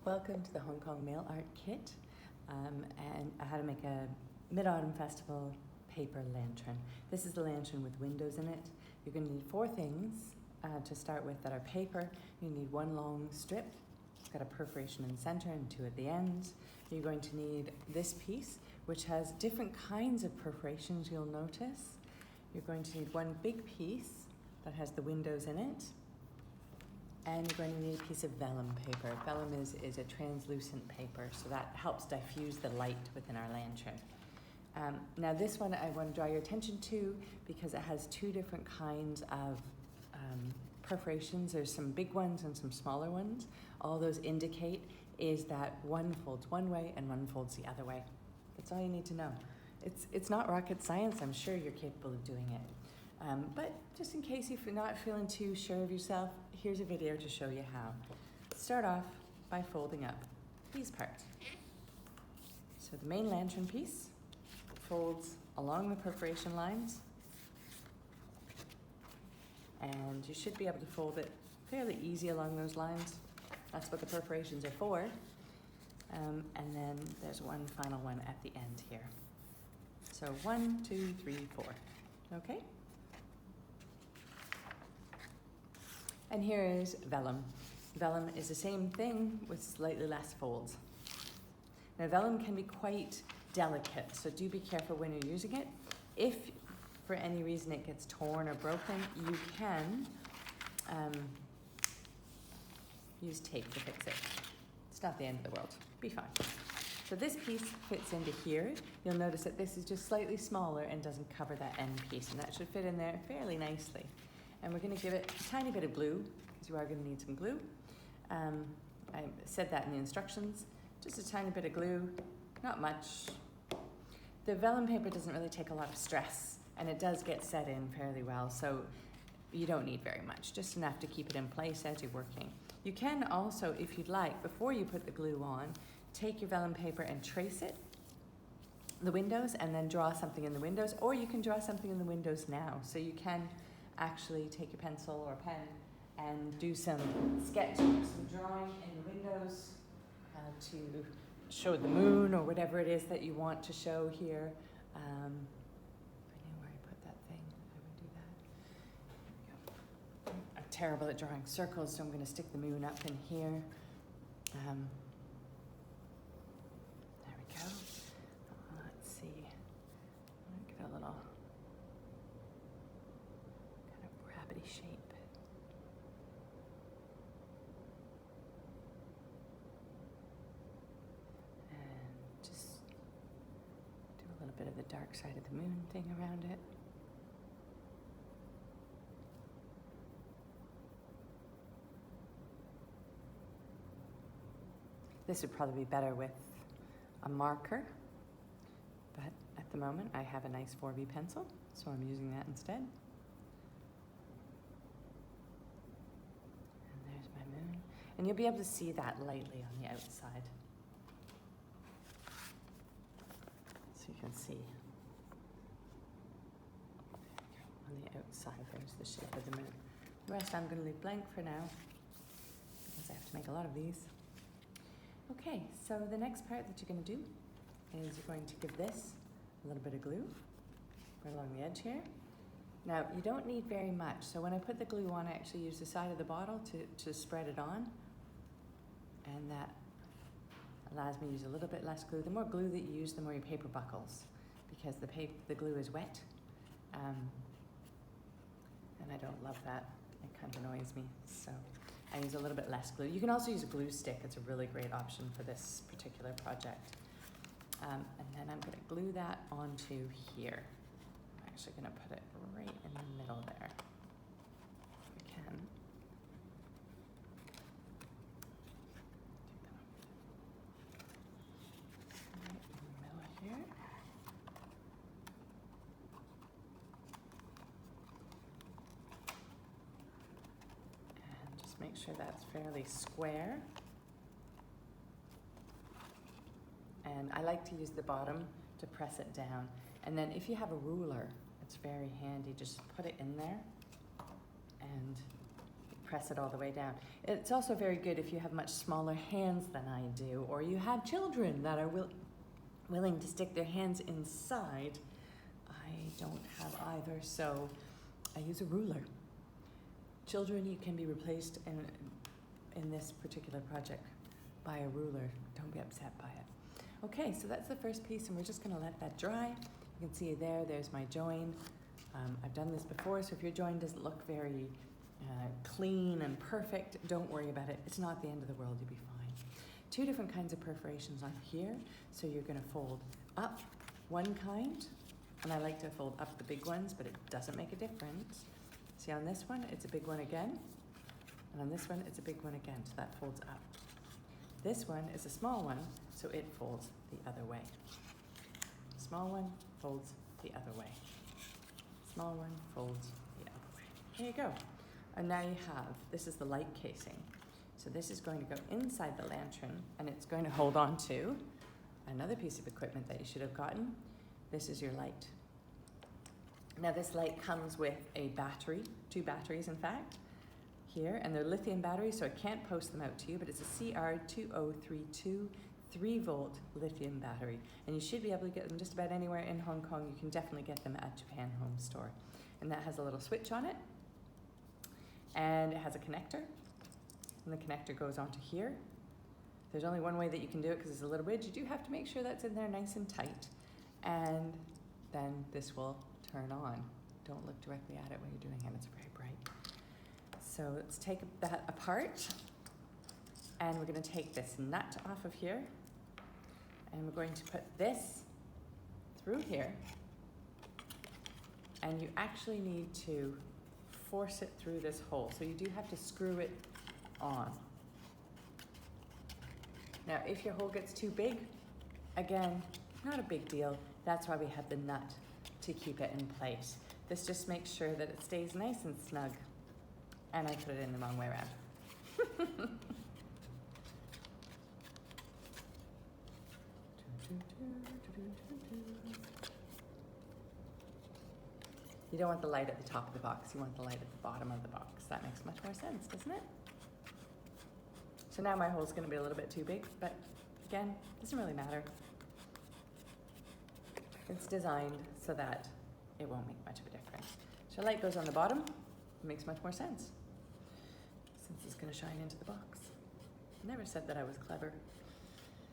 Welcome to the Hong Kong Mail Art Kit, and how to make a Mid-Autumn Festival paper lantern. This is the lantern with windows in it. You're going to need four things to start with that are paper. You need one long strip. It's got a perforation in the center and two at the ends. You're going to need this piece, which has different kinds of perforations, you'll notice. You're going to need one big piece that has the windows in it. And you're going to need a piece of vellum paper. Vellum is a translucent paper, so that helps diffuse the light within our lantern. Now this one I want to draw your attention to because it has two different kinds of perforations. There's some big ones and some smaller ones. All those indicate is that one folds one way and one folds the other way. That's all you need to know. It's not rocket science. I'm sure you're capable of doing it. But just in case if you're not feeling too sure of yourself, here's a video to show you how. Start off by folding up these parts. So the main lantern piece folds along the perforation lines, and you should be able to fold it fairly easy along those lines. That's what the perforations are for. And then there's one final one at the end here. So 1, 2, 3, 4. Okay? And here is vellum. Vellum is the same thing with slightly less folds. Now vellum can be quite delicate, so do be careful when you're using it. If for any reason it gets torn or broken, you can use tape to fix it. It's not the end of the world, be fine. So this piece fits into here. You'll notice that this is just slightly smaller and doesn't cover that end piece, and that should fit in there fairly nicely. And we're going to give it a tiny bit of glue, because you are going to need some glue. I said that in the instructions. Just a tiny bit of glue, not much. The vellum paper doesn't really take a lot of stress, and it does get set in fairly well, so you don't need very much, just enough to keep it in place as you're working. You can also, if you'd like, before you put the glue on, take your vellum paper and trace it, the windows, and then draw something in the windows, or you can draw something in the windows now. So you can actually take your pencil or pen and do some sketching, some drawing in the windows to show the moon or whatever it is that you want to show here. I know where I put that thing. I would do that. There we go. I'm terrible at drawing circles, so I'm going to stick the moon up in here. There we go. Let's see. Get a little shape. And just do a little bit of the dark side of the moon thing around it. This would probably be better with a marker, but at the moment I have a nice 4B pencil, so I'm using that instead. And you'll be able to see that lightly on the outside. So you can see on the outside, there's the shape of the moon. The rest I'm going to leave blank for now because I have to make a lot of these. Okay, so the next part that you're going to do is you're going to give this a little bit of glue right along the edge here. Now, you don't need very much, so when I put the glue on, I actually use the side of the bottle to spread it on, and that allows me to use a little bit less glue. The more glue that you use, the more your paper buckles, because the glue is wet, and I don't love that. It kind of annoys me, so I use a little bit less glue. You can also use a glue stick. It's a really great option for this particular project. And then I'm going to glue that onto here. Actually going to put it right in the middle there, if we can. Right in the middle here. And just make sure that's fairly square. And I like to use the bottom to press it down. And then if you have a ruler, it's very handy. Just put it in there and press it all the way down. It's also very good if you have much smaller hands than I do, or you have children that are willing to stick their hands inside. I don't have either, so I use a ruler. Children, you can be replaced in this particular project by a ruler. Don't be upset by it. Okay, so that's the first piece, and we're just going to let that dry. You can see there's my join. I've done this before, so if your join doesn't look very clean and perfect, don't worry about it. It's not the end of the world, you'll be fine. Two different kinds of perforations on here. So you're going to fold up one kind, and I like to fold up the big ones, but it doesn't make a difference. See, on this one, it's a big one again, and on this one, it's a big one again, so that folds up. This one is a small one, so it folds the other way. Small one folds the other way. Small one folds the other way. There you go. And now you have, this is the light casing. So this is going to go inside the lantern, and it's going to hold on to another piece of equipment that you should have gotten. This is your light. Now this light comes with a battery, 2 batteries in fact, here, and they're lithium batteries, so I can't post them out to you, but it's a CR2032 3-volt lithium battery, and you should be able to get them just about anywhere in Hong Kong. You can definitely get them at Japan Home Store. And that has a little switch on it, and it has a connector, and the connector goes onto here. There's only one way that you can do it because it's a little bridge. You do have to make sure that's in there nice and tight, and then this will turn on. Don't look directly at it when you're doing it, it's very bright. So let's take that apart, and we're going to take this nut off of here, and we're going to put this through here, and you actually need to force it through this hole. So you do have to screw it on. Now, if your hole gets too big, again, not a big deal. That's why we have the nut to keep it in place. This just makes sure that it stays nice and snug. And I put it in the wrong way around. You don't want the light at the top of the box, you want the light at the bottom of the box. That makes much more sense, doesn't it? So now my hole's going to be a little bit too big, but again, doesn't really matter. It's designed so that it won't make much of a difference. So light goes on the bottom, it makes much more sense, since it's going to shine into the box. I never said that I was clever.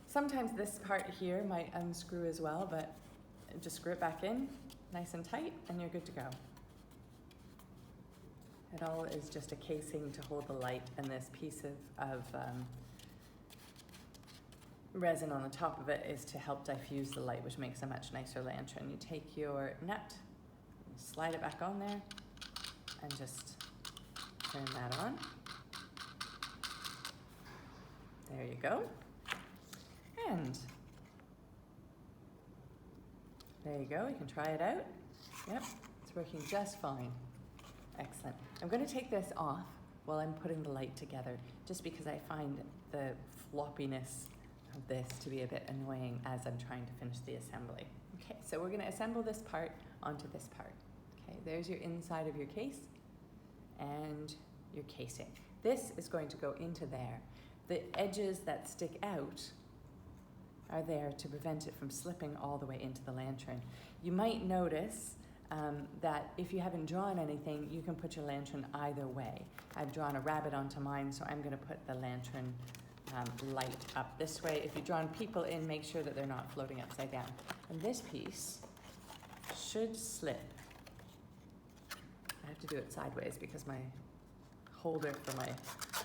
Sometimes this part here might unscrew as well, but just screw it back in, nice and tight, and you're good to go. It all is just a casing to hold the light, and this piece of resin on the top of it is to help diffuse the light, which makes a much nicer lantern. You take your nut, slide it back on there, and just turn that on. There you go. And there you go, you can try it out. Yep, it's working just fine. Excellent. I'm going to take this off while I'm putting the light together, just because I find the floppiness of this to be a bit annoying as I'm trying to finish the assembly. Okay, so we're going to assemble this part onto this part. Okay, there's your inside of your case and your casing. This is going to go into there. The edges that stick out are there to prevent it from slipping all the way into the lantern. You might notice that if you haven't drawn anything, you can put your lantern either way. I've drawn a rabbit onto mine, so I'm going to put the lantern light up this way. If you've drawn people in, make sure that they're not floating upside down. And this piece should slip. I have to do it sideways because my holder for my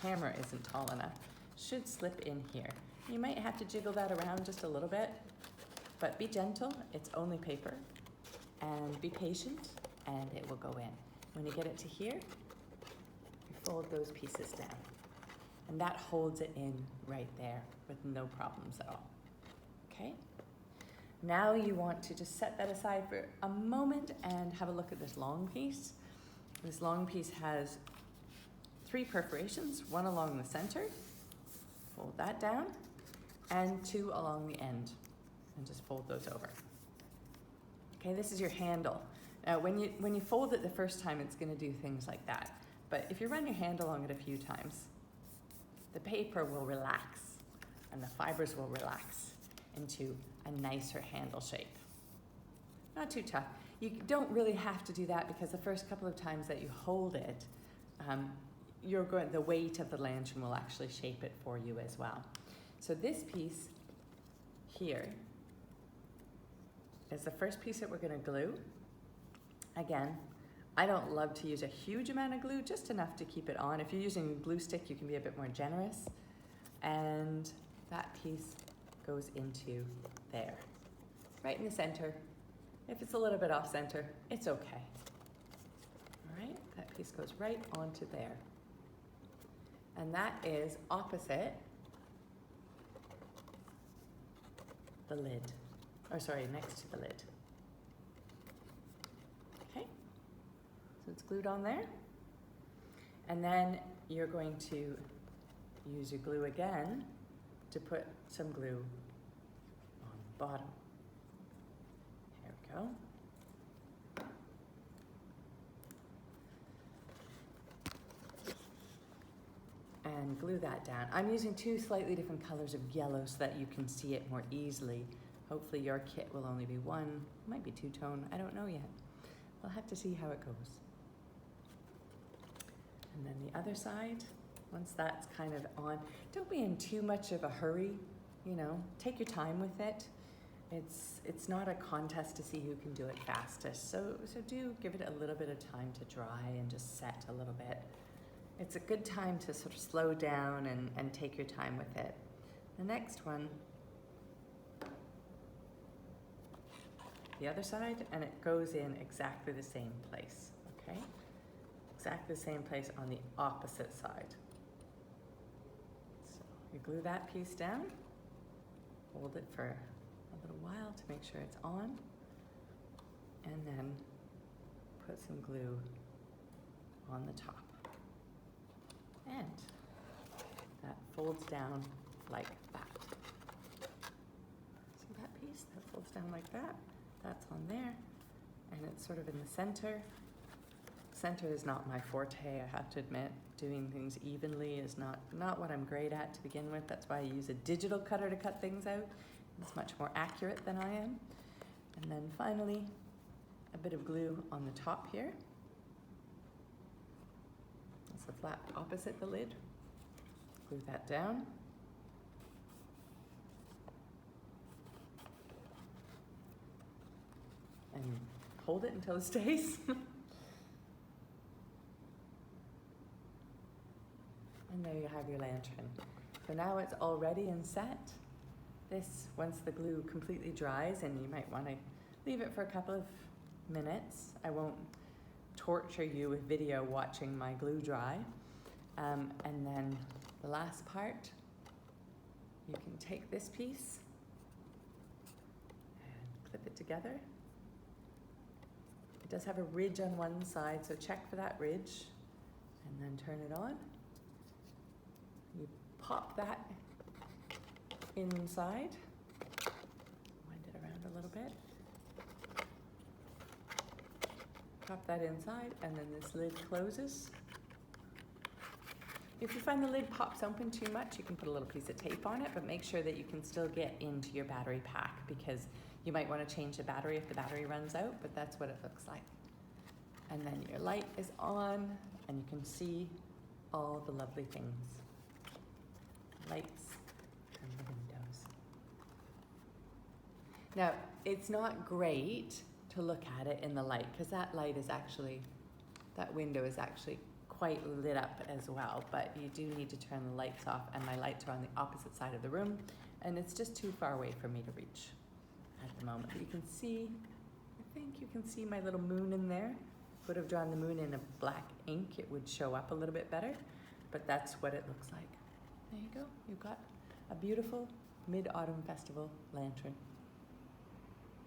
camera isn't tall enough. Should slip in here. You might have to jiggle that around just a little bit, but be gentle, it's only paper, and be patient, and it will go in. When you get it to here, you fold those pieces down, and that holds it in right there with no problems at all. Okay? Now you want to just set that aside for a moment and have a look at this long piece. This long piece has 3 perforations, 1 along the center, fold that down, and 2 along the end, and just fold those over. Okay, this is your handle. Now, when you fold it the first time, it's going to do things like that. but if you run your hand along it a few times, the paper will relax and the fibers will relax into a nicer handle shape. Not too tough. You don't really have to do that because the first couple of times that you hold it, the weight of the lantern will actually shape it for you as well. So this piece here is the first piece that we're going to glue. Again, I don't love to use a huge amount of glue, just enough to keep it on. If you're using a glue stick, you can be a bit more generous. And that piece goes into there, right in the center. If it's a little bit off center, it's okay. All right, that piece goes right onto there. And that is opposite the lid, or sorry, next to the lid. Okay, so it's glued on there. And then you're going to use your glue again to put some glue on the bottom. Here we go. And glue that down. I'm using two slightly different colors of yellow so that you can see it more easily. Hopefully your kit will only be one, might be two-tone, I don't know yet. We'll have to see how it goes. And then the other side, once that's kind of on, don't be in too much of a hurry, you know, take your time with it. It's not a contest to see who can do it fastest, so do give it a little bit of time to dry and just set a little bit. It's a good time to sort of slow down and take your time with it. The next one, the other side, and it goes in exactly the same place, okay? Exactly the same place on the opposite side. So you glue that piece down, hold it for a little while to make sure it's on, and then put some glue on the top. And that folds down like that. See that piece? That folds down like that. That's on there. And it's sort of in the center. Center is not my forte, I have to admit. Doing things evenly is not what I'm great at to begin with. That's why I use a digital cutter to cut things out. It's much more accurate than I am. And then finally, a bit of glue on the top here. The flap opposite the lid. Glue that down. And hold it until it stays. And there you have your lantern. So now it's all ready and set. This, once the glue completely dries, and you might want to leave it for a couple of minutes. I won't torture you with video watching my glue dry. And then the last part, you can take this piece and clip it together. It does have a ridge on one side, so check for that ridge and then turn it on. You pop that inside, wind it around a little bit. Pop that inside, and then this lid closes. If you find the lid pops open too much, you can put a little piece of tape on it, but make sure that you can still get into your battery pack, because you might want to change the battery if the battery runs out, but that's what it looks like. And then your light is on, and you can see all the lovely things. Lights and the windows. Now, it's not great to look at it in the light, because that window is actually quite lit up as well, but you do need to turn the lights off, and my lights are on the opposite side of the room, and it's just too far away for me to reach at the moment. But you can see, I think you can see my little moon in there. Would have drawn the moon in a black ink, it would show up a little bit better, but that's what it looks like. There you go, you've got a beautiful Mid-Autumn Festival lantern.